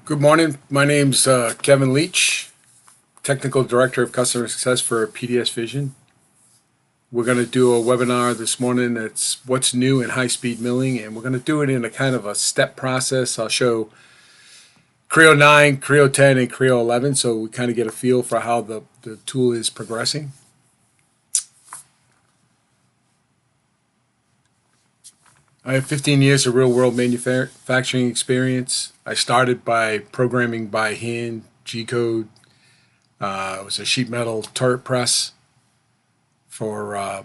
Good morning. My name's Kevin Leach, Technical Director of Customer Success for PDSVISION. We're going to do a webinar this morning that's what's new in high-speed milling, and we're going to do it in a kind of a step process. I'll show Creo 9, Creo 10, and Creo 11 so we kind of get a feel for how the tool is progressing. I have 15 years of real-world manufacturing experience. I started by programming by hand, G-code. It was a sheet metal turret press for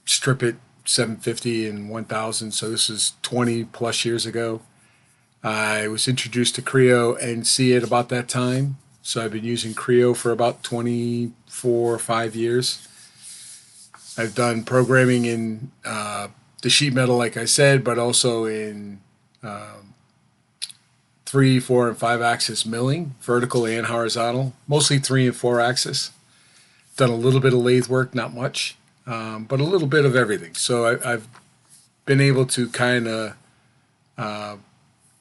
strip it 750 and 1000. So this is 20 plus years ago. I was introduced to Creo and C at about that time. So I've been using Creo for about 24 or 5 years. I've done programming in the sheet metal, like I said, but also in 3, 4, and 5 axis milling, vertical and horizontal, mostly 3 and 4 axis. Done a little bit of lathe work, not much, but a little bit of everything. So I've been able to kind of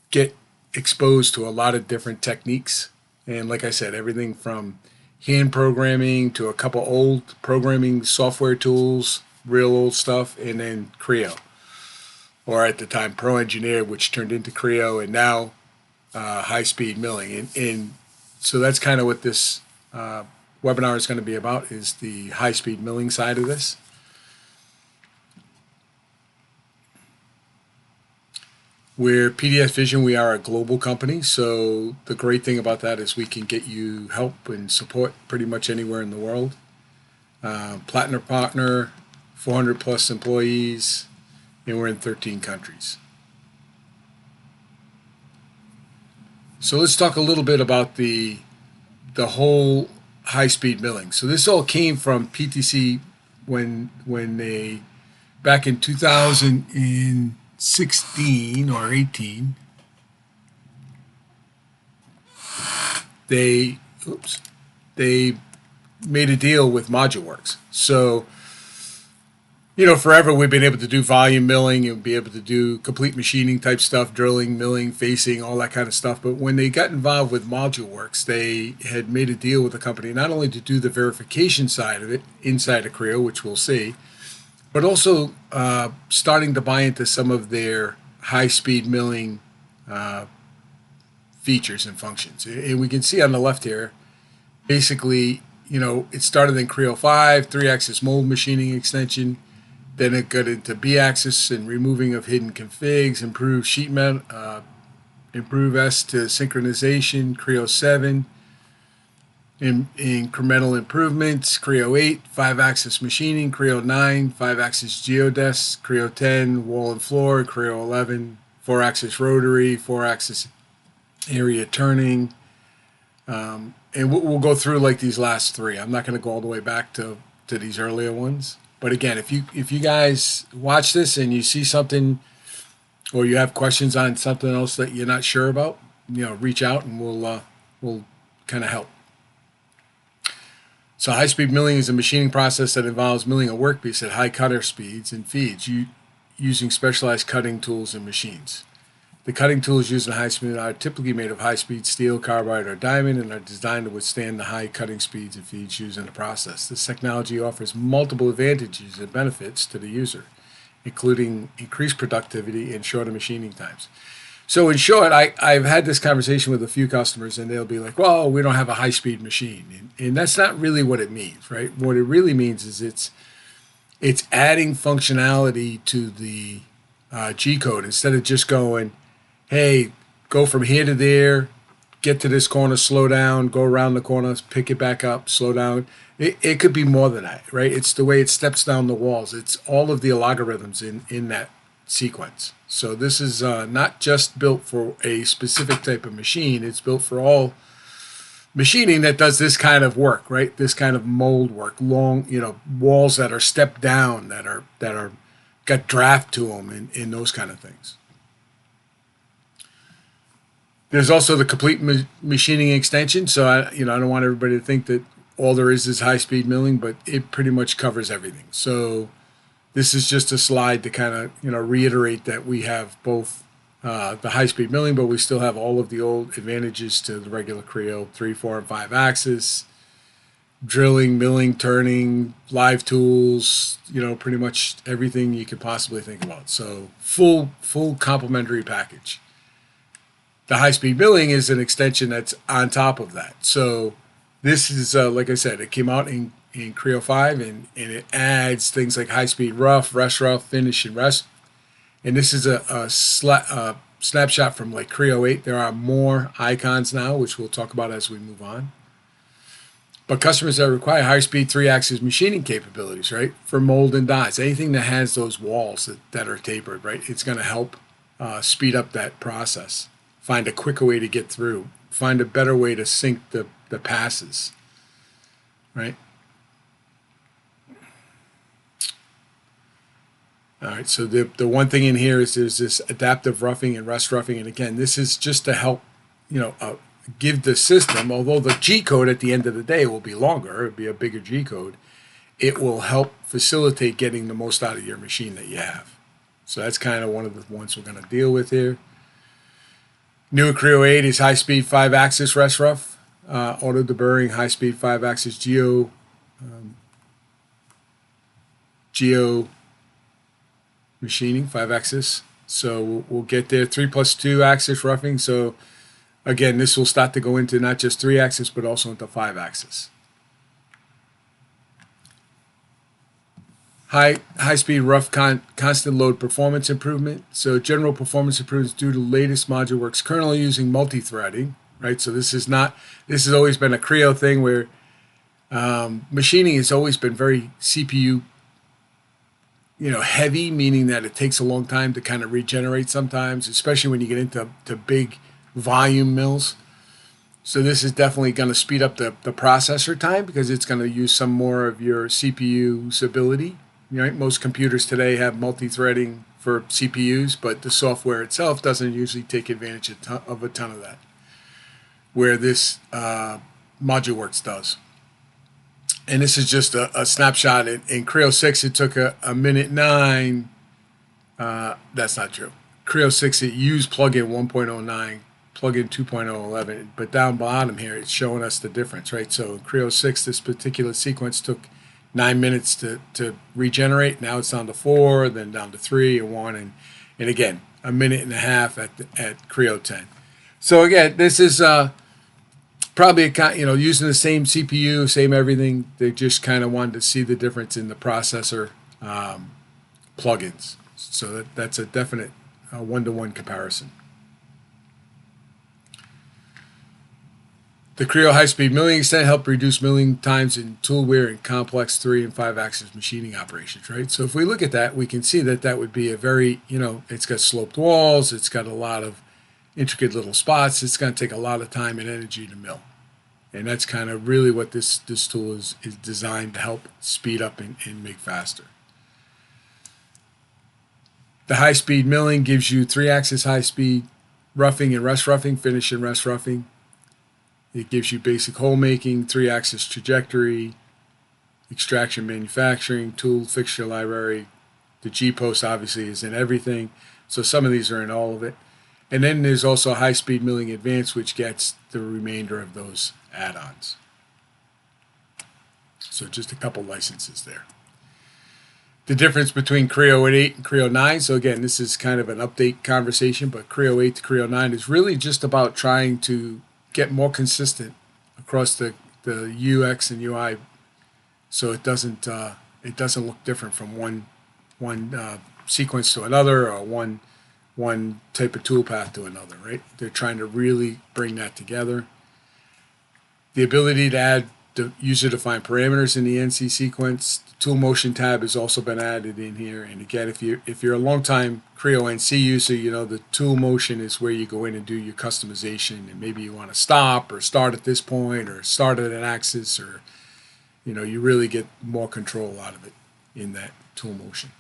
get exposed to a lot of different techniques. And like I said, everything from hand programming to a couple old programming software tools, real old stuff, and then Creo, or at the time Pro Engineer, which turned into Creo, and now high-speed milling. And so that's kind of what this webinar is going to be about, is the high-speed milling side of this. We're PDSVISION. We are a global company, so the great thing about that is we can get you help and support pretty much anywhere in the world. Platinum partner, 400 plus employees, and we're in 13 countries. So let's talk a little bit about the whole high-speed milling. So this all came from PTC when they, back in 2016 or 18, they made a deal with ModuleWorks. So, you know, forever we've been able to do volume milling and be able to do complete machining type stuff, drilling, milling, facing, all that kind of stuff. But when they got involved with ModuleWorks, they had made a deal with the company not only to do the verification side of it inside of Creo, which we'll see, but also starting to buy into some of their high-speed milling features and functions. And we can see on the left here, basically, you know, it started in Creo 5, 3-axis mold machining extension. Then it got into B-axis and removing of hidden configs, improved sheet metal, improve S to synchronization, Creo 7, incremental improvements, Creo 8, 5-axis machining, Creo 9, 5-axis geodesic, Creo 10, wall and floor, Creo 11, 4-axis rotary, 4-axis area turning. And we'll go through like these last three. I'm not going to go all the way back to these earlier ones. But again, if you guys watch this and you see something or you have questions on something else that you're not sure about, you know, reach out and we'll kind of help. So high-speed milling is a machining process that involves milling a workpiece at high cutter speeds and feeds using specialized cutting tools and machines. The cutting tools used in high-speed are typically made of high-speed steel, carbide, or diamond, and are designed to withstand the high cutting speeds and feeds used in the process. This technology offers multiple advantages and benefits to the user, including increased productivity and shorter machining times. So in short, I've had this conversation with a few customers, and they'll be like, well, we don't have a high-speed machine. And that's not really what it means, right? What it really means is it's adding functionality to the G-code instead of just going, hey, go from here to there, get to this corner, slow down, go around the corner, pick it back up, slow down. It could be more than that, right? It's the way it steps down the walls. It's all of the algorithms in that sequence. So this is not just built for a specific type of machine. It's built for all machining that does this kind of work, right? This kind of mold work, long, you know, walls that are stepped down, that are got draft to them, and those kind of things. There's also the complete machining extension. So I don't want everybody to think that all there is high-speed milling, but it pretty much covers everything. So this is just a slide to kind of reiterate that we have both the high-speed milling, but we still have all of the old advantages to the regular Creo 3, 4, and 5 axis. Drilling, milling, turning, live tools, pretty much everything you could possibly think about. So full complementary package. The high-speed milling is an extension that's on top of that. So this is, like I said, it came out in Creo 5, and it adds things like high-speed rough, rest rough, finish, and rest. And this is a snapshot from like Creo 8. There are more icons now, which we'll talk about as we move on. But customers that require high-speed 3-axis machining capabilities, right, for mold and dies, anything that has those walls that are tapered, right, it's going to help speed up that process. Find a quicker way to get through. Find a better way to sync the passes, right? All right, so the one thing in here is there's this adaptive roughing and rest roughing. And again, this is just to help, give the system, although the G code at the end of the day will be longer, it'll be a bigger G code, it will help facilitate getting the most out of your machine that you have. So that's kind of one of the ones we're going to deal with here. New Creo 8 is high-speed 5-axis rest rough, auto deburring, high-speed 5-axis geo machining, 5-axis. So we'll get there. 3+2 axis roughing. So again, this will start to go into not just 3-axis, but also into 5-axis. High-speed rough constant load performance improvement. So general performance improvements due to latest module works currently using multi-threading, right? So this has always been a Creo thing where machining has always been very CPU heavy, meaning that it takes a long time to kind of regenerate sometimes, especially when you get into big volume mills. So this is definitely going to speed up the processor time because it's going to use some more of your CPU's ability. Right? Most computers today have multi-threading for CPUs, but the software itself doesn't usually take advantage of a ton of that, where this ModuleWorks does. And this is just a snapshot. In Creo 6, it took a minute 9. That's not true. Creo 6, it used plugin 1.09, plugin 2.011, but down bottom here, it's showing us the difference, right? So in Creo 6, this particular sequence took 9 minutes to regenerate. Now it's down to 4, then down to 3 and 1, and again, a minute and a half at Creo 10. So again, this is probably using the same CPU, same everything. They just kind of wanted to see the difference in the processor plugins. So that's a definite one-to-one comparison. The Creo high-speed milling extent helped reduce milling times in tool wear and complex 3 and 5-axis machining operations, right? So if we look at that, we can see that would be a very, it's got sloped walls, it's got a lot of intricate little spots. It's going to take a lot of time and energy to mill. And that's kind of really what this tool is designed to help speed up and make faster. The high-speed milling gives you 3-axis high-speed roughing and rest roughing, finish and rest roughing. It gives you basic hole making, 3-axis trajectory, extraction manufacturing, tool fixture library. The G-post obviously is in everything. So some of these are in all of it. And then there's also high-speed milling advanced, which gets the remainder of those add-ons. So just a couple licenses there. The difference between Creo 8 and Creo 9. So again, this is kind of an update conversation, but Creo 8 to Creo 9 is really just about trying to get more consistent across the UX and UI, so it doesn't look different from one sequence to another, or one type of toolpath to another, right? They're trying to really bring that together. The ability to add user-defined parameters in the NC sequence. The tool motion tab has also been added in here. And again, if you're a long-time Creo NC user, the tool motion is where you go in and do your customization, and maybe you want to stop or start at this point or start at an axis, or you really get more control out of it in that tool motion.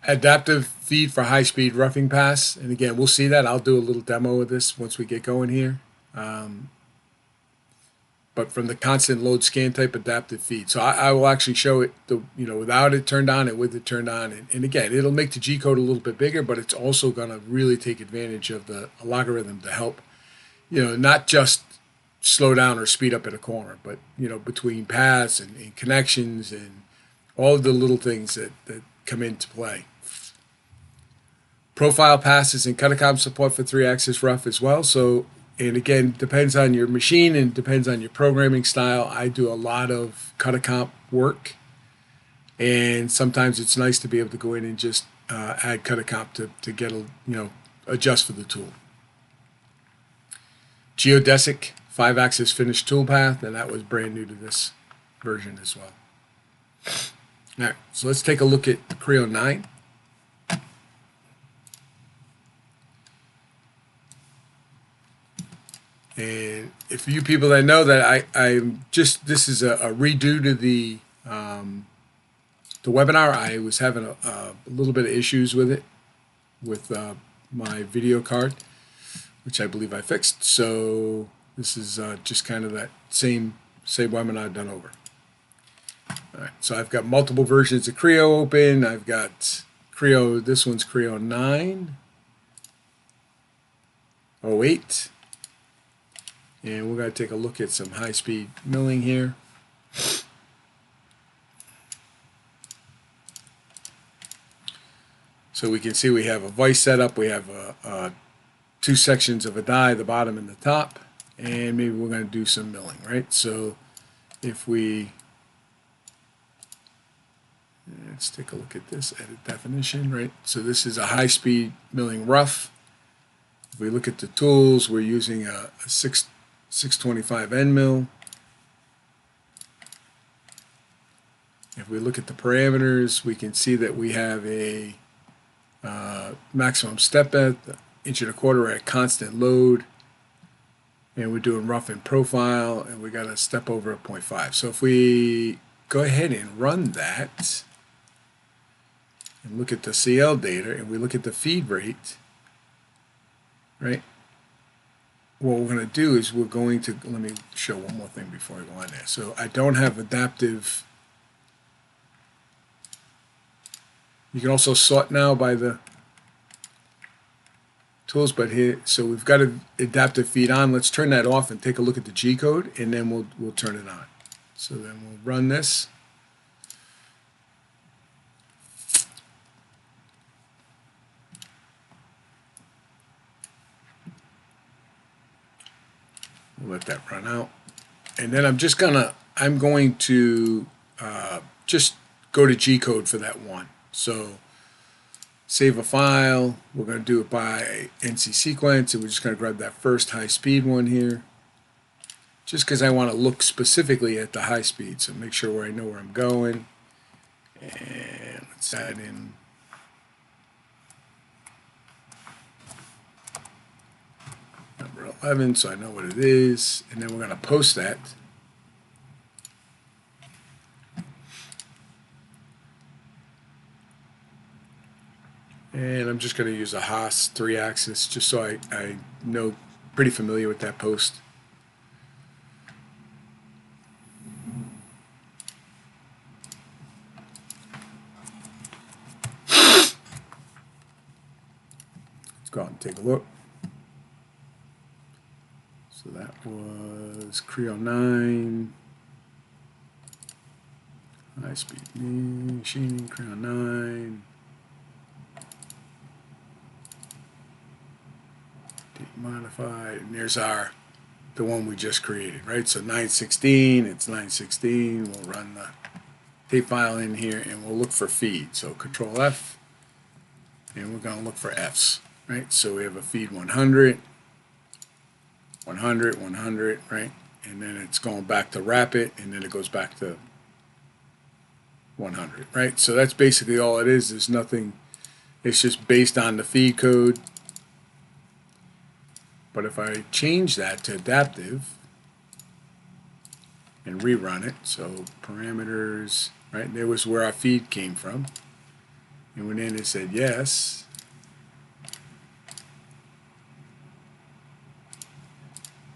Adaptive feed for high-speed roughing pass, and again, we'll see that. I'll do a little demo of this once we get going here. But but from the constant load scan type adaptive feed. So I will actually show it, without it turned on and with it turned on. And again, it'll make the G code a little bit bigger, but it's also going to really take advantage of the logarithm to help, not just slow down or speed up at a corner, but, between paths and connections and all of the little things that come into play. Profile passes and cutacom support for 3-axis rough as well. So, and again, depends on your machine and depends on your programming style. I do a lot of cutacomp work, and sometimes it's nice to be able to go in and just add cutacomp to get adjust for the tool. Geodesic 5-axis finished toolpath, and that was brand new to this version as well. All right, so let's take a look at Creo 9. And if you people that know that this is a redo to the webinar. I was having a little bit of issues with it, with my video card, which I believe I fixed. So this is just kind of that same webinar done over. All right, so I've got multiple versions of Creo open. I've got Creo, this one's Creo 9.08. And we're going to take a look at some high-speed milling here. So we can see we have a vise setup. We have two sections of a die, the bottom and the top. And maybe we're going to do some milling, right? So if we... Let's take a look at this, edit definition, right? So this is a high-speed milling rough. If we look at the tools, we're using a 625 end mill. If we look at the parameters, we can see that we have a maximum step depth, 1.25" we're at constant load, and we're doing rough and profile, and we got a step over at 0.5. So if we go ahead and run that, and look at the CL data, and we look at the feed rate, right? What we're going to do is we're going to, let me show one more thing before I go on there. So I don't have adaptive. You can also sort now by the tools, but here, so we've got an adaptive feed on. Let's turn that off and take a look at the G code, and then we'll turn it on. So then we'll run this. We'll let that run out, and then I'm going to just go to G code for that one. So save a file. We're going to do it by NC sequence, and we're just going to grab that first high speed one here, just because I want to look specifically at the high speed. So make sure I know where I'm going, and let's add in. Number 11, so I know what it is, and then we're going to post that. And I'm just going to use a Haas 3-axis, just so I know, pretty familiar with that post. Let's go out and take a look. So that was Creo 9, high speed machining, Creo 9, date modified, and there's the one we just created, right? So 916, it's 916. We'll run the tape file in here, and we'll look for feed. So Control F, and we're going to look for Fs, right? So we have a feed 100. 100, 100, right? And then it's going back to rapid, and then it goes back to 100, right? So that's basically all it is. There's nothing, it's just based on the feed code. But if I change that to adaptive and rerun it, so parameters, right? There was where our feed came from. And went in and said yes.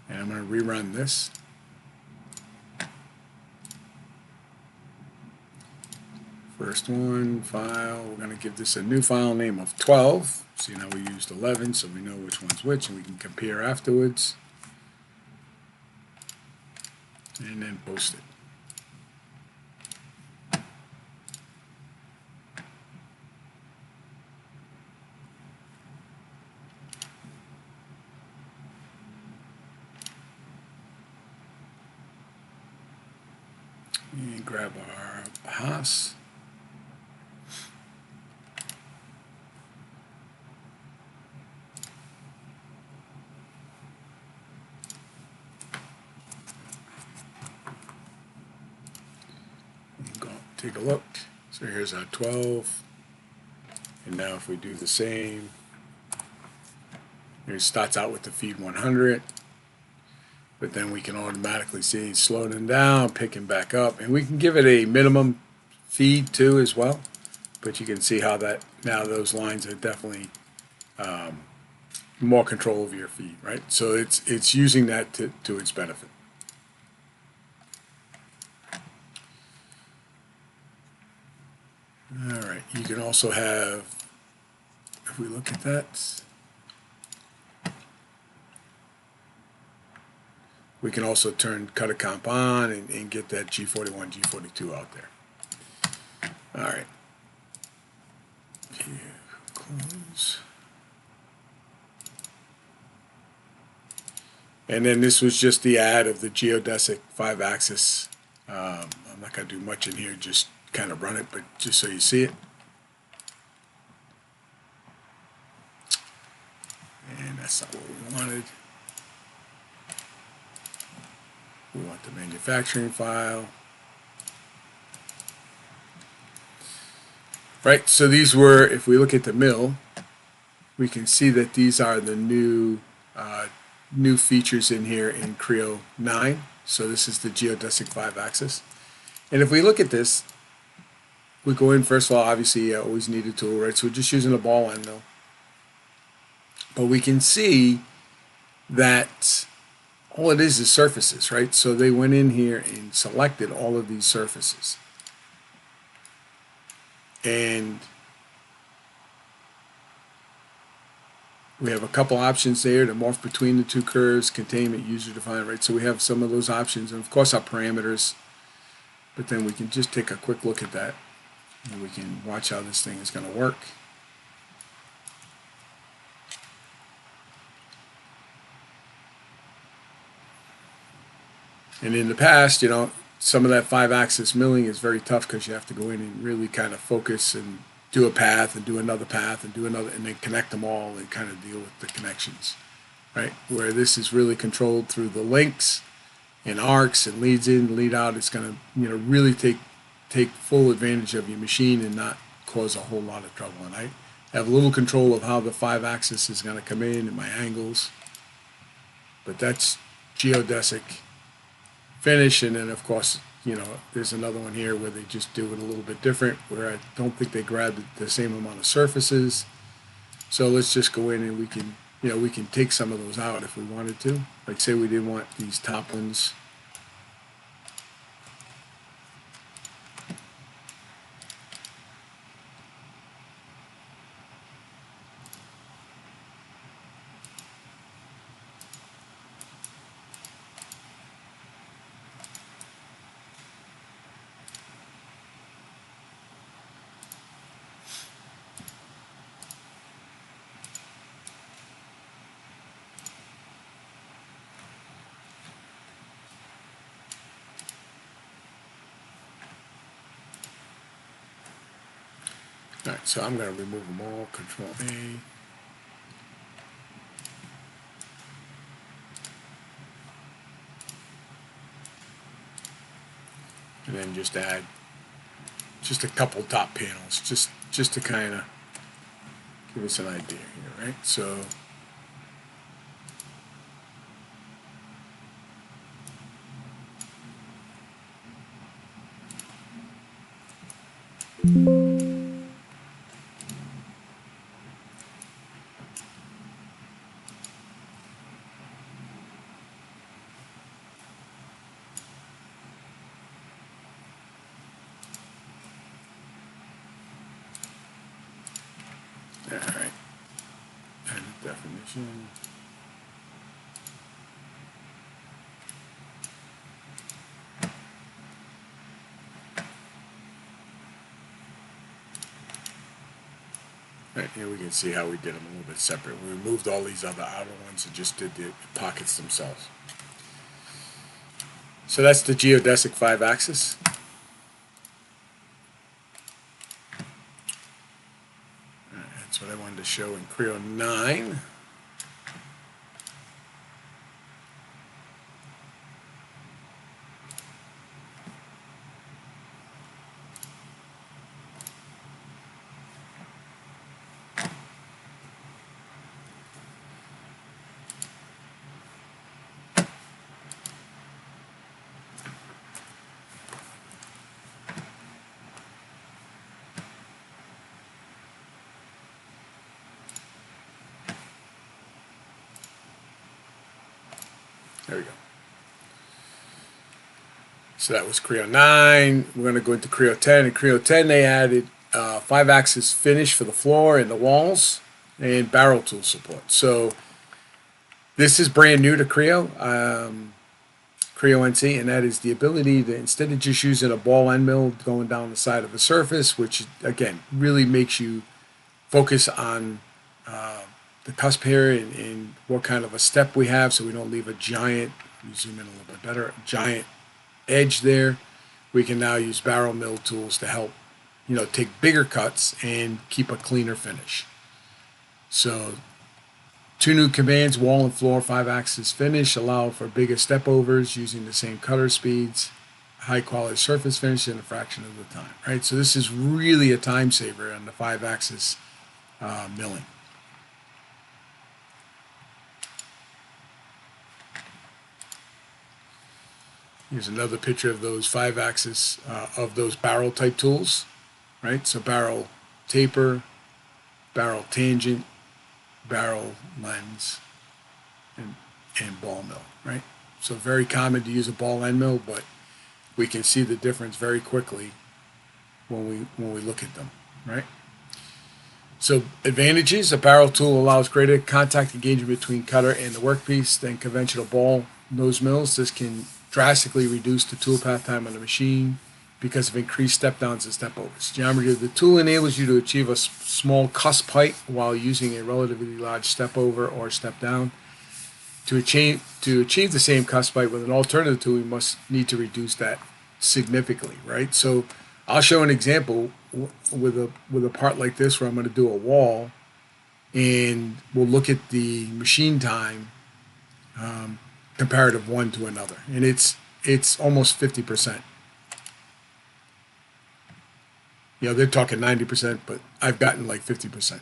And I'm going to rerun this. First one, file, we're going to give this a new file name of 12. See, now we used 11, so we know which one's which, and we can compare afterwards. And then post it. And grab our Haas. And go take a look. So here's our 12. And now if we do the same, it starts out with the feed 100. But then we can automatically see it's slowing down, picking back up, and we can give it a minimum feed too as well. But you can see how that now those lines are definitely more control over your feed, right? So it's using that to its benefit. All right, you can also have, if we look at that, we can also turn cutter comp on and get that G41, G42 out there. All right. View, close. And then this was just the add of the geodesic 5-axis. I'm not going to do much in here, just kind of run it, but just so you see it. And that's not what we wanted. We want the manufacturing file. Right, so these were, if we look at the mill, we can see that these are the new features in here in Creo 9. So this is the geodesic 5-axis. And if we look at this, we go in, first of all, obviously you always need a tool, right? So we're just using a ball end mill. But we can see that all it is surfaces, right? So they went in here and selected all of these surfaces. And we have a couple options there to morph between the two curves, containment, user defined, right? So we have some of those options, and of course our parameters. But then we can just take a quick look at that, and we can watch how this thing is going to work. And in the past, you know, some of that 5-axis milling is very tough because you have to go in and really kind of focus and do a path and do another path and do another, and then connect them all and kind of deal with the connections, right? Where this is really controlled through the links and arcs and leads in, lead out. It's going to, you know, really take full advantage of your machine and not cause a whole lot of trouble. And I have a little control of how the 5-axis is going to come in and my angles, but that's geodesic finish. And then of course, you know, there's another one here where they just do it a little bit different, where I don't think they grabbed the same amount of surfaces. So let's just go in and we can, you know, we can take some of those out if we wanted to. Like say we didn't want these top ones. All right, so I'm going to remove them all, Control A. And then just add just a couple top panels, just to kind of give us an idea here, right? So All right. And definition. Right, here we can see how we did them a little bit separate. We removed all these other outer ones and just did the pockets themselves. So that's the geodesic 5-axis. That's what I wanted to show in Creo 9. There we go. So that was Creo 9. We're going to go into Creo 10. In Creo 10, they added 5-axis finish for the floor and the walls and barrel tool support. So this is brand new to Creo, Creo NC, and that is the ability to, instead of just using a ball end mill going down the side of the surface, which again really makes you focus on the cusp here and what kind of a step we have, so we don't leave a giant, let me zoom in a little bit better, giant edge there. We can now use barrel mill tools to help, take bigger cuts and keep a cleaner finish. So 2 new commands, wall and floor 5-axis finish, allow for bigger step overs using the same cutter speeds, high quality surface finish in a fraction of the time, right? So this is really a time saver on the 5-axis milling. Here's another picture of those 5-axis of those barrel type tools, right? So barrel taper, barrel tangent, barrel lens, and ball mill, right? So very common to use a ball end mill, but we can see the difference very quickly when we look at them, right? So advantages: a barrel tool allows greater contact engagement between cutter and the workpiece than conventional ball nose mills. This can drastically reduce the tool path time on the machine because of increased step downs and step overs. Geometry of the tool enables you to achieve a small cusp height while using a relatively large step over or step down. To achieve the same cusp height with an alternative tool, we must need to reduce that significantly, right? So I'll show an example with a part like this where I'm going to do a wall, and we'll look at the machine time comparative one to another, and it's almost 50%. They're talking 90%, but I've gotten like 50%.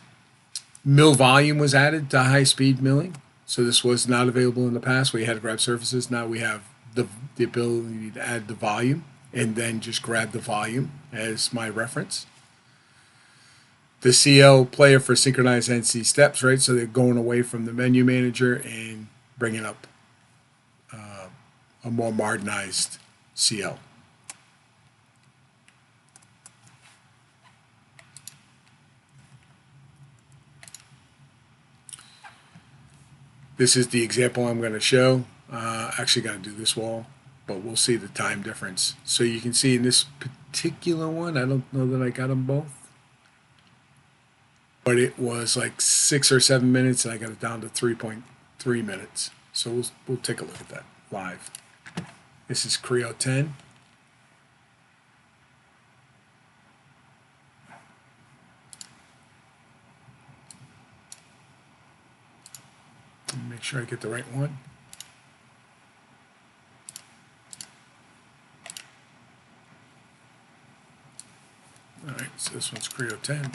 Mill volume was added to high-speed milling, so this was not available in the past where you had to grab surfaces. Now we have the ability to add the volume and then just grab the volume as my reference. The CL player for synchronized NC steps, right? So they're going away from the menu manager and bringing up a more modernized CL. This is the example I'm going to show. Actually going to do this wall, but we'll see the time difference. So you can see in this particular one, I don't know that I got them both, but it was like 6 or 7 minutes, and I got it down to 3.3 minutes. So we'll take a look at that live. This is Creo 10. Make sure I get the right one. All right, so this one's Creo 10.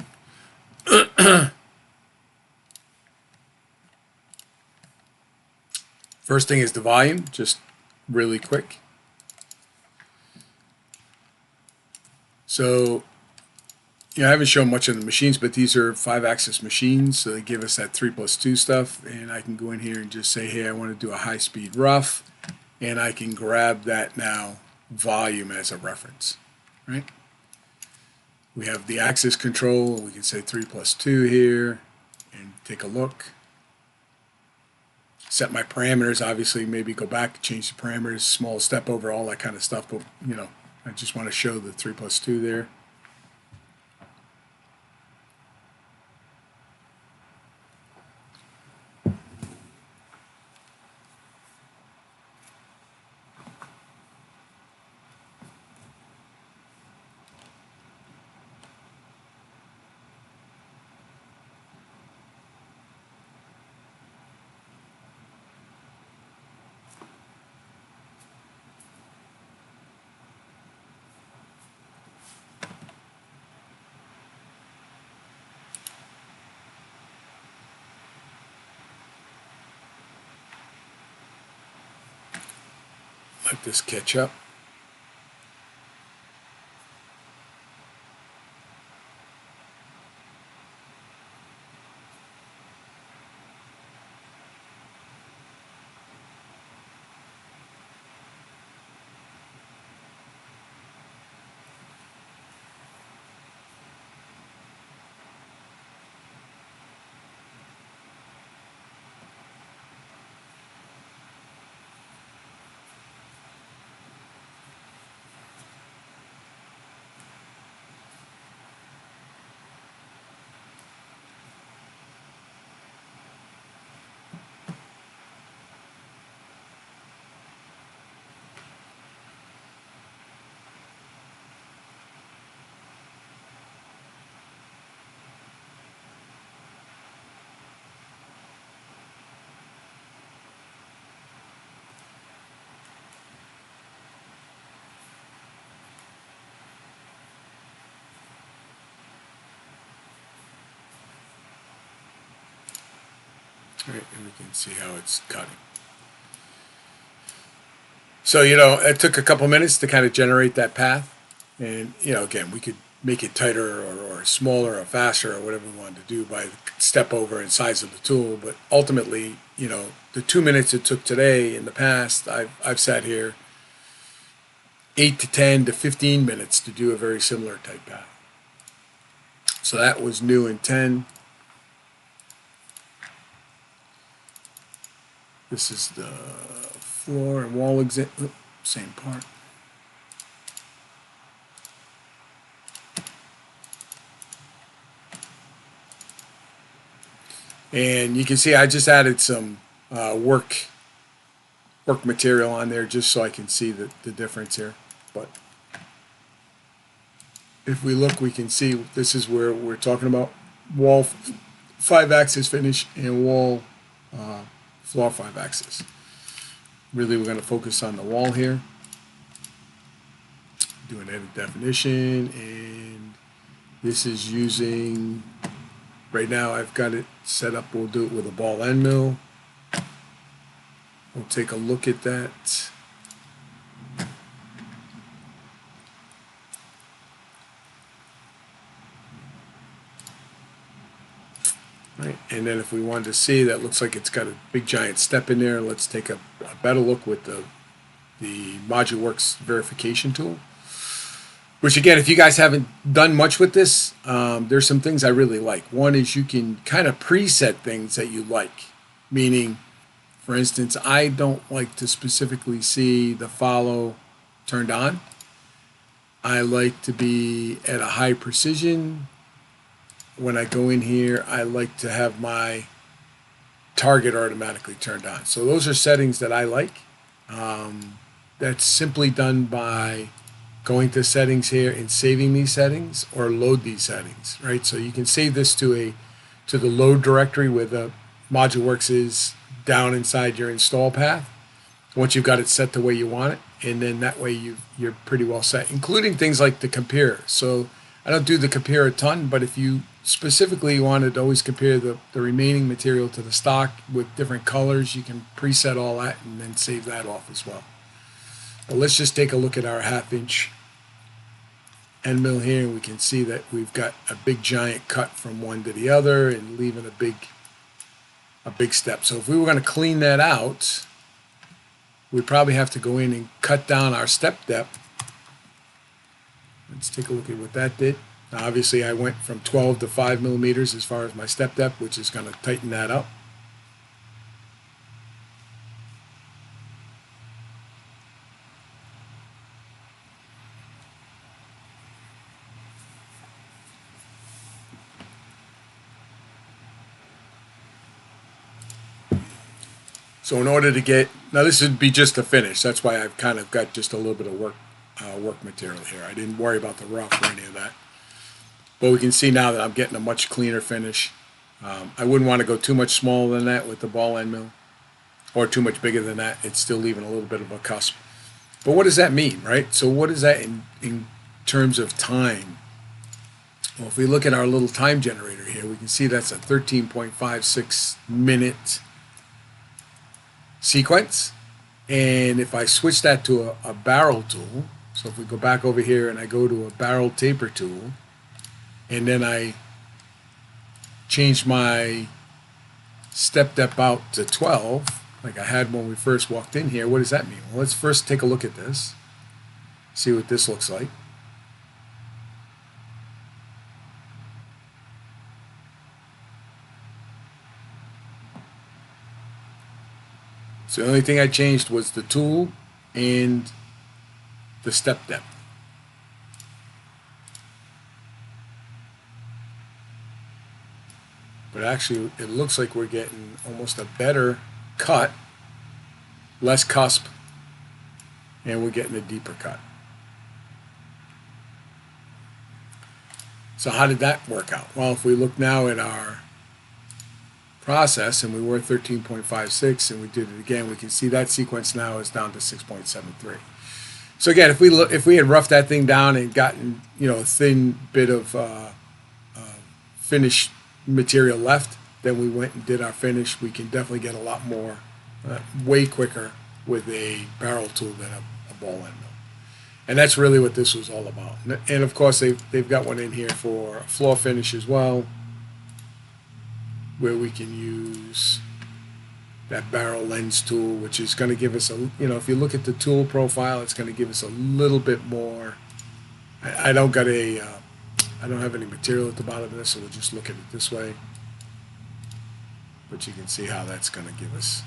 First thing is the volume, just really quick. So, I haven't shown much of the machines, but these are 5-axis machines, so they give us that 3+2 stuff, and I can go in here and just say, hey, I want to do a high-speed rough, and I can grab that now volume as a reference, right? We have the axis control. We can say 3+2 here and take a look. Set my parameters, obviously, maybe go back, change the parameters, small step over, all that kind of stuff. But, you know, I just want to show the 3+2 there. Let this catch up. Right, and we can see how it's cutting. So, you know, it took a couple minutes to kind of generate that path. And, you know, again, we could make it tighter or smaller or faster or whatever we wanted to do by the step over and size of the tool. But ultimately, you know, the 2 minutes it took today, in the past, I've sat here 8 to 10 to 15 minutes to do a very similar type path. So that was new in 10. This is the floor and wall example, same part. And you can see I just added some work material on there just so I can see the difference here. But if we look, we can see this is where we're talking about wall 5-axis finish and wall floor 5-axis. Really, we're going to focus on the wall here. Do an edit definition, and this is using, right now I've got it set up, we'll do it with a ball end mill. We'll take a look at that. Right, and then if we wanted to see, that looks like it's got a big giant step in there. Let's take a better look with the ModuleWorks verification tool. Which again, if you guys haven't done much with this, there's some things I really like. One is you can kind of preset things that you like. Meaning, for instance, I don't like to specifically see the follow turned on. I like to be at a high precision. When I go in here, I like to have my target automatically turned on. So those are settings that I like. That's simply done by going to settings here and saving these settings or load these settings, right? So you can save this to the load directory where the ModuleWorks is down inside your install path. Once you've got it set the way you want it, and then that way you're pretty well set, including things like the compare. So I don't do the compare a ton, but if you specifically wanted to always compare the remaining material to the stock with different colors, you can preset all that and then save that off as well. But let's just take a look at our 1/2-inch end mill here, and we can see that we've got a big giant cut from one to the other and leaving a big step. So if we were going to clean that out, we'd probably have to go in and cut down our step depth. Let's take a look at what that did. Now, obviously I went from 12 to 5 millimeters as far as my step depth, which is going to tighten that up. So in order to get, now this would be just a finish. That's why I've kind of got just a little bit of work material here. I didn't worry about the rough or any of that. But we can see now that I'm getting a much cleaner finish. I wouldn't want to go too much smaller than that with the ball end mill, or too much bigger than that. It's still leaving a little bit of a cusp. But what does that mean, right? So what is that in terms of time? Well, if we look at our little time generator here, we can see that's a 13.56 minute sequence. And if I switch that to a barrel tool, so if we go back over here and I go to a barrel taper tool, and then I change my step depth out to 12, like I had when we first walked in here, what does that mean? Well, let's first take a look at this, see what this looks like. So the only thing I changed was the tool and the step depth. But actually, it looks like we're getting almost a better cut, less cusp, and we're getting a deeper cut. So how did that work out? Well, if we look now at our process, and we were 13.56, and we did it again, we can see that sequence now is down to 6.73. So again, if we had roughed that thing down and gotten, you know, a thin bit of finished material left, then we went and did our finish, we can definitely get a lot more, way quicker with a barrel tool than a ball end mill. And that's really what this was all about. And of course, they've got one in here for floor finish as well, where we can use that barrel lens tool, which is going to give us a, you know, if you look at the tool profile, it's going to give us a little bit more. I don't got a, I don't have any material at the bottom of this, so we'll just look at it this way. But you can see how that's going to give us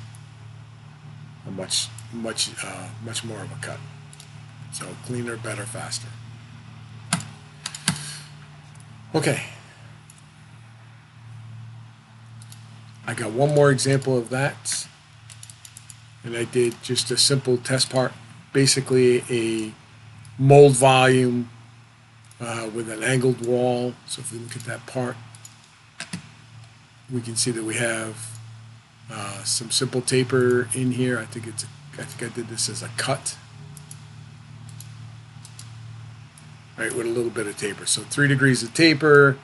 a much more of a cut. So cleaner, better, faster. Okay. I got one more example of that, and I did just a simple test part, basically a mold volume with an angled wall. So if we look at that part, we can see that we have some simple taper in here. I think I did this as a cut, right, with a little bit of taper. So 3 degrees of taper,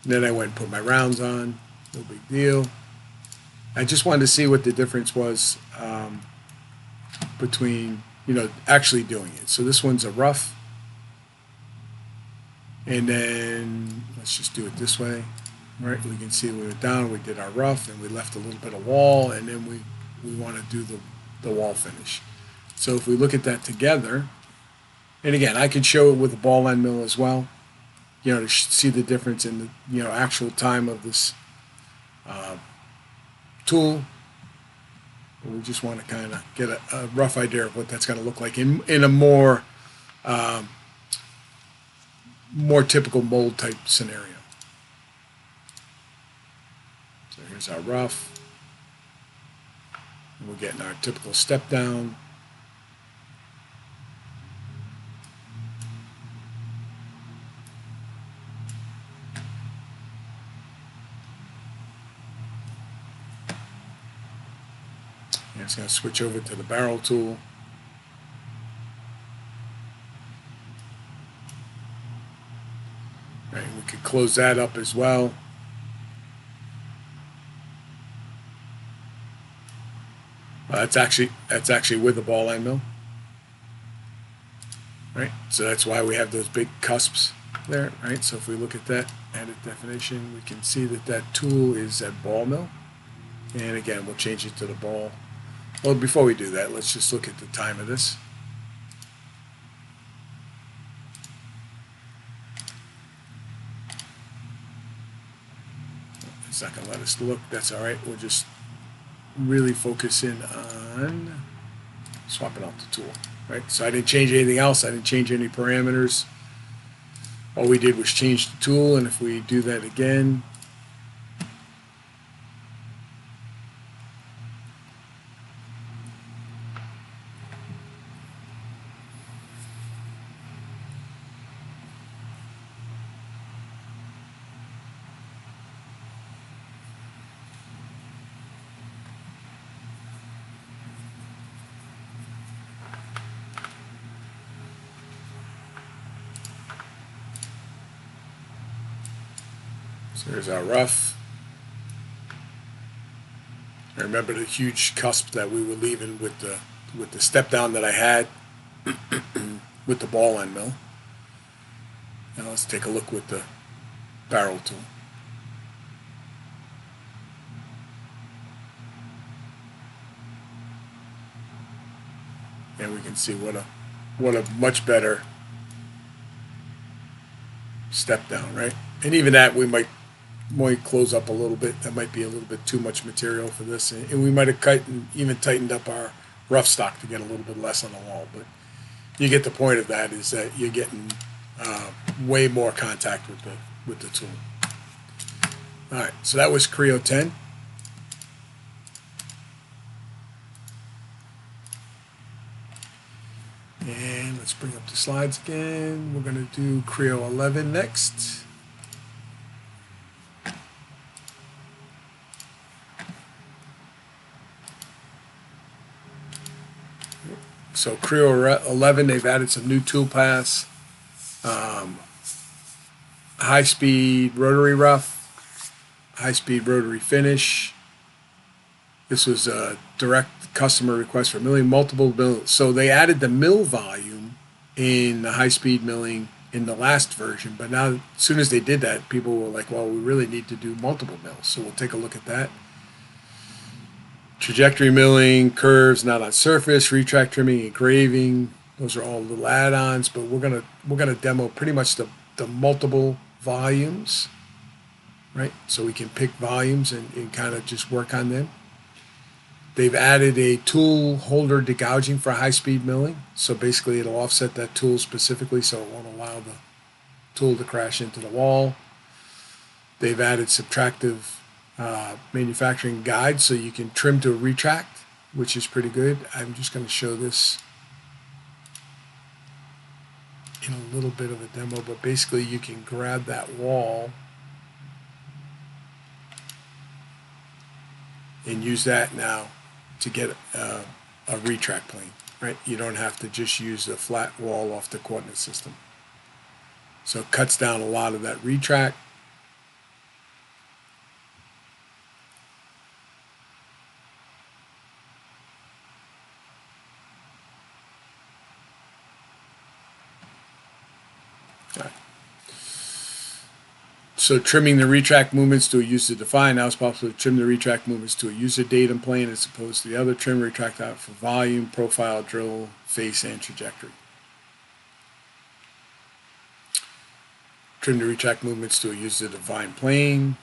and then I went and put my rounds on. No big deal. I just wanted to see what the difference was between, you know, actually doing it. So this one's a rough, and then let's just do it this way, right? We can see we went down, we did our rough, and we left a little bit of wall, and then we want to do the wall finish. So if we look at that together, and again, I could show it with a ball end mill as well, you know, to see the difference in the, you know, actual time of this tool. But we just want to kind of get a rough idea of what that's going to look like in a more typical mold type scenario. So here's our rough, and we're getting our typical step down. And it's going to switch over to the barrel tool. Right, we could close that up as well. That's actually with the ball end mill. Right, so that's why we have those big cusps there. Right, so if we look at that added definition, we can see that that tool is at ball mill. And again, we'll change it to the ball. Well, before we do that, let's just look at the time of this. It's not going to let us look. That's all right. We'll just really focus in on swapping out the tool, right? So I didn't change anything else. I didn't change any parameters. All we did was change the tool, and if we do that again, so there's our rough. I remember the huge cusp that we were leaving with the step down that I had with the ball end mill. Now let's take a look with the barrel tool. And we can see what a much better step down, right? And even that we might close up a little bit. That might be a little bit too much material for this, and we might have cut and even tightened up our rough stock to get a little bit less on the wall. But you get the point of that, is that you're getting way more contact with the tool. All right, so that was Creo 10. And let's bring up the slides again. We're going to do Creo 11 next. So Creo 11, they've added some new tool paths. High-speed rotary rough, high-speed rotary finish. This was a direct customer request for milling, multiple mills. So they added the mill volume in the high-speed milling in the last version, but now as soon as they did that, people were like, well, we really need to do multiple mills. So we'll take a look at that. Trajectory milling, curves not on surface, retract trimming, engraving. Those are all little add-ons, but we're gonna demo pretty much the multiple volumes, right? So we can pick volumes and kind of just work on them. They've added a tool holder degouging for high-speed milling. So basically it'll offset that tool specifically so it won't allow the tool to crash into the wall. They've added subtractive manufacturing guide so you can trim to retract, which is pretty good. I'm just going to show this in a little bit of a demo, but basically you can grab that wall and use that now to get a retract plane, right? You don't have to just use the flat wall off the coordinate system. So it cuts down a lot of that retract. So trimming the retract movements to a user defined. Now it's possible to trim the retract movements to a user datum plane as opposed to the other. Trim retract out for volume, profile, drill, face, and trajectory. Trim the retract movements to a user defined plane,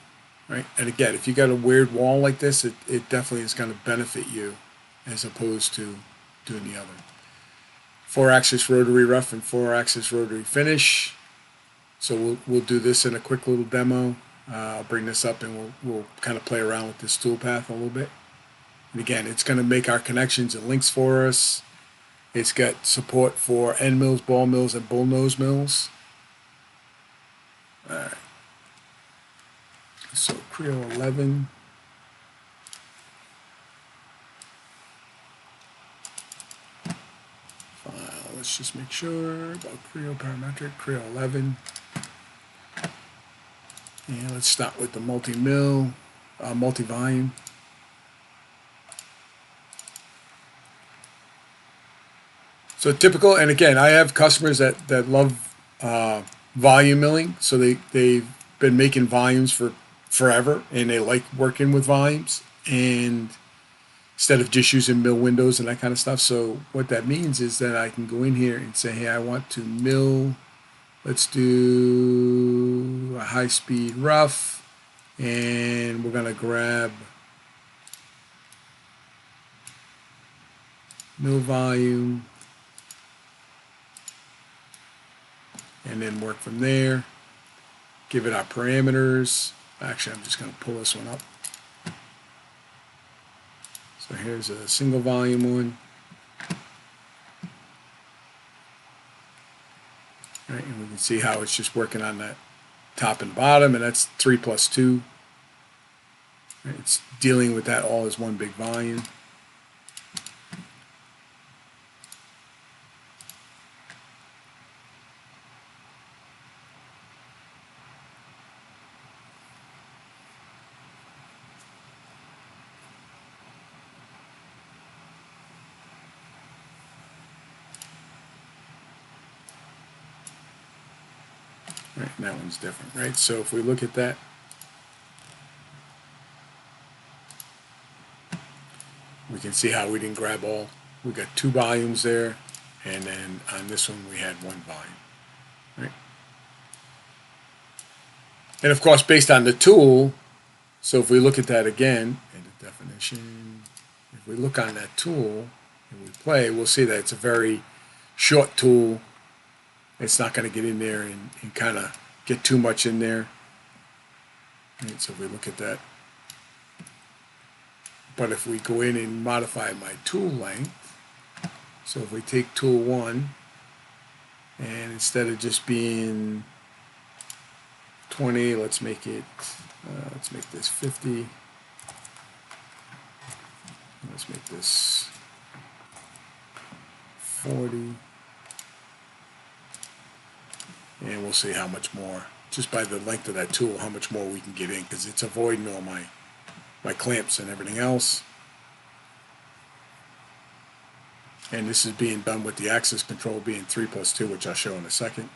right? And again, if you got a weird wall like this, it definitely is going to benefit you as opposed to doing the other. 4-axis rotary rough and 4-axis rotary finish. So we'll do this in a quick little demo. I'll bring this up and we'll kind of play around with this tool path a little bit. And again, it's going to make our connections and links for us. It's got support for end mills, ball mills, and bullnose mills. All right. So Creo 11. File. Let's just make sure about Creo parametric. Creo 11. And let's start with the multi-mill, multi-volume. So typical, and again, I have customers that love volume milling, so they've been making volumes for forever, and they like working with volumes, and instead of just using mill windows and that kind of stuff. So what that means is that I can go in here and say, hey, I want to mill. Let's do a high-speed rough, And we're going to grab mill volume and then work from there. Give it our parameters. Actually, I'm just going to pull this one up. So here's a single volume one. Right, and we can see how it's just working on that top and bottom, and that's 3 plus 2. Right, it's dealing with that all as one big volume. Right, and that one's different, right? So if we look at that, we can see how we didn't grab all. We got 2 volumes there, and then on this one we had 1 volume, right? And of course, based on the tool, so if we look at that again, edit definition, if we look on that tool and we play, we'll see that it's a very short tool. It's not going to get in there and kind of get too much in there. Right, so if we look at that. But if we go in and modify my tool length, so if we take tool 1, and instead of just being 20, let's make it, let's make this 50. Let's make this 40. And we'll see how much more, just by the length of that tool, how much more we can get in, because it's avoiding all my clamps and everything else. And this is being done with the axis control being 3 plus 2, which I'll show in a second.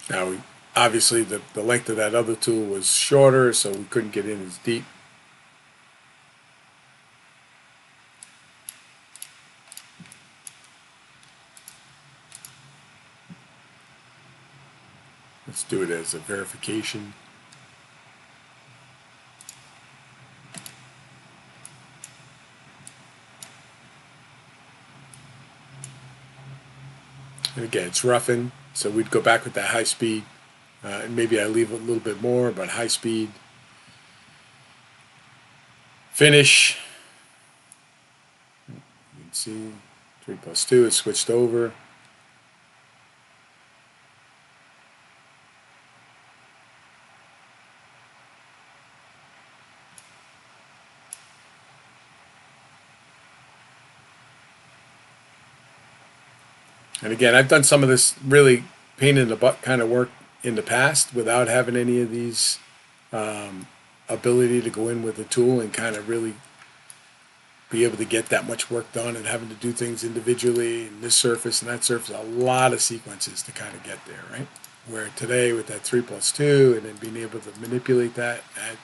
Now, obviously, the length of that other tool was shorter, so we couldn't get in as deep. Let's do it as a verification. And again, it's roughing, so we'd go back with that high speed. And maybe I leave a little bit more, but high speed. Finish. You can see 3 plus 2 is switched over. And again, I've done some of this really pain in the butt kind of work in the past without having any of these ability to go in with the tool and kind of really be able to get that much work done, and having to do things individually and this surface and that surface, a lot of sequences to kind of get there, right? Where today with that 3 plus 2 and then being able to manipulate that, add,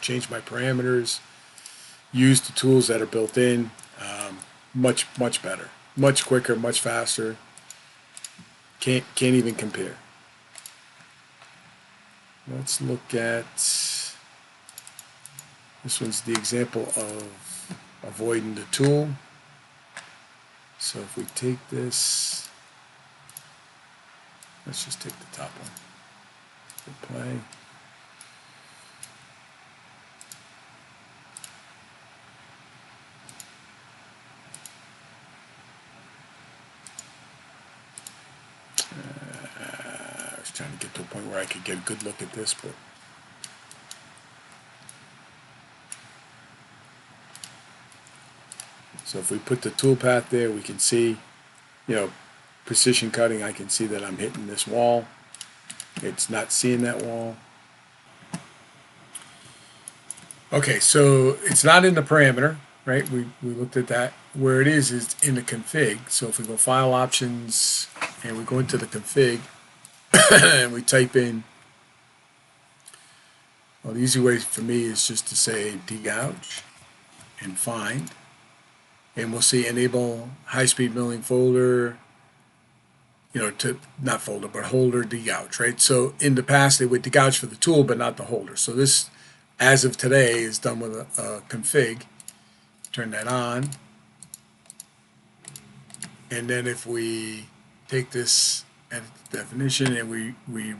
change my parameters, use the tools that are built in, much better, much quicker, much faster. Can't even compare. Let's look at, this one's the example of avoiding the tool. So if we take this, let's just take the top one. Hit play. me get to a point where I could get a good look at this. But so if we put the tool path there, we can see, precision cutting. I can see that I'm hitting this wall. It's not seeing that wall. Okay, so it's not in the parameter, right? We looked at that. Where it is in the config. So if we go File Options and we go into the config and we type in, well, the easy way for me is just to say degouge and find, and we'll see enable high-speed milling folder, to not folder but holder degouge, right? So in the past they would degouge for the tool but not the holder. So this, as of today, is done with a config. Turn that on, and then if we take this edit the definition and we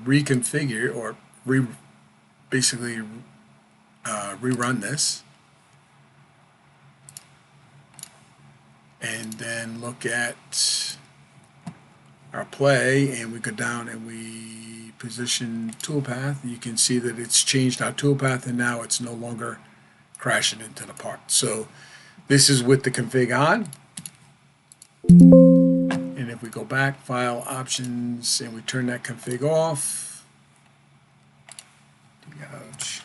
reconfigure or basically rerun this, and then look at our play, and we go down and we position toolpath, you can see that it's changed our toolpath, and now it's no longer crashing into the part. So this is with the config on. And if we go back, File Options, and we turn that config off, degouge,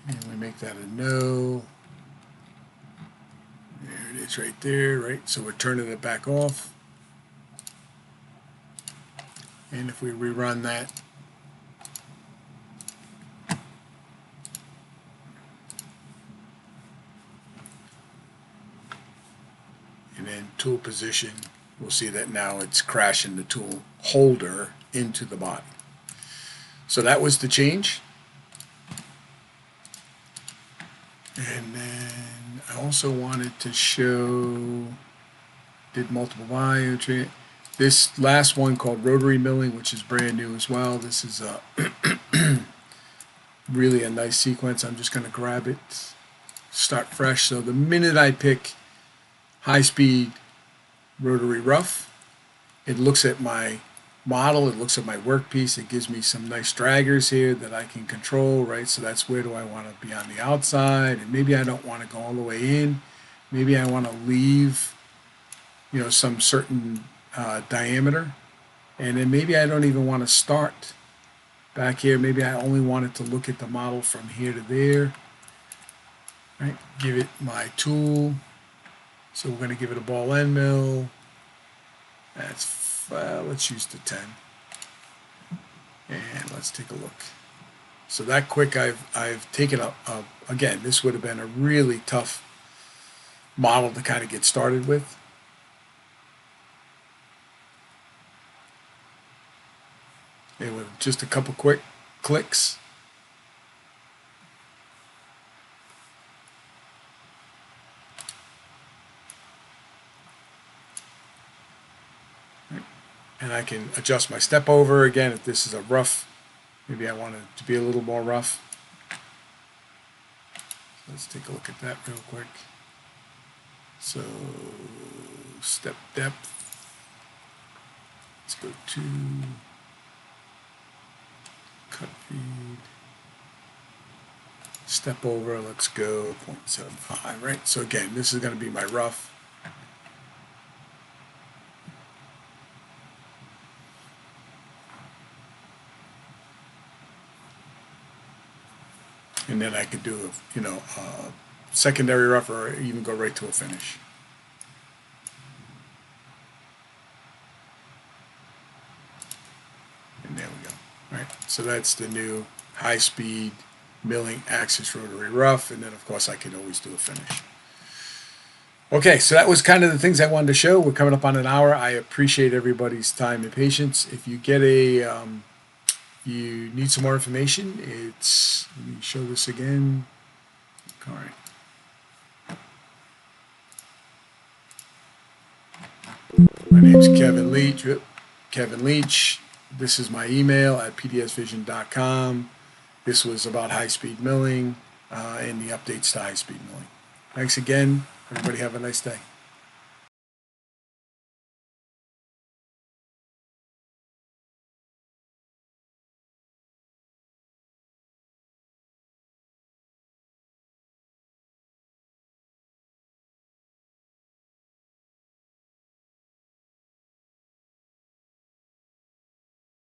and we make that a no. There it is right there, right? So we're turning it back off. And if we rerun that, and then tool position, we'll see that now it's crashing the tool holder into the body. So that was the change. And then I also wanted to show, did multiple volume. This last one called rotary milling, which is brand new as well. This is a really a nice sequence. I'm just going to grab it, start fresh. So the minute I pick high-speed rotary rough, it looks at my model, it looks at my workpiece, it gives me some nice draggers here that I can control, right? So that's where do I want to be on the outside, and maybe I don't want to go all the way in. Maybe I want to leave, some certain diameter, and then maybe I don't even want to start back here. Maybe I only want it to look at the model from here to there, right? Give it my tool. So we're going to give it a ball end mill. That's let's use the 10, and let's take a look. So that quick, I've taken again, this would have been a really tough model to kind of get started with. And with just a couple quick clicks, and I can adjust my step over again if this is a rough. Maybe I want it to be a little more rough. Let's take a look at that real quick. So step depth. Let's go to cut feed. Step over. Let's go 0.75. Right. So again, this is going to be my rough. And then I could do a secondary rough, or even go right to a finish. And there we go. Right. So that's the new high-speed milling axis rotary rough, and then of course I can always do a finish. Okay, so that was kind of the things I wanted to show. We're coming up on an hour. I appreciate everybody's time and patience. If you get you need some more information, let me show this again. All right. My name's Kevin Leach. Kevin Leach. This is my email at PDSVISION.com. This was about high-speed milling and the updates to high-speed milling. Thanks again. Everybody have a nice day.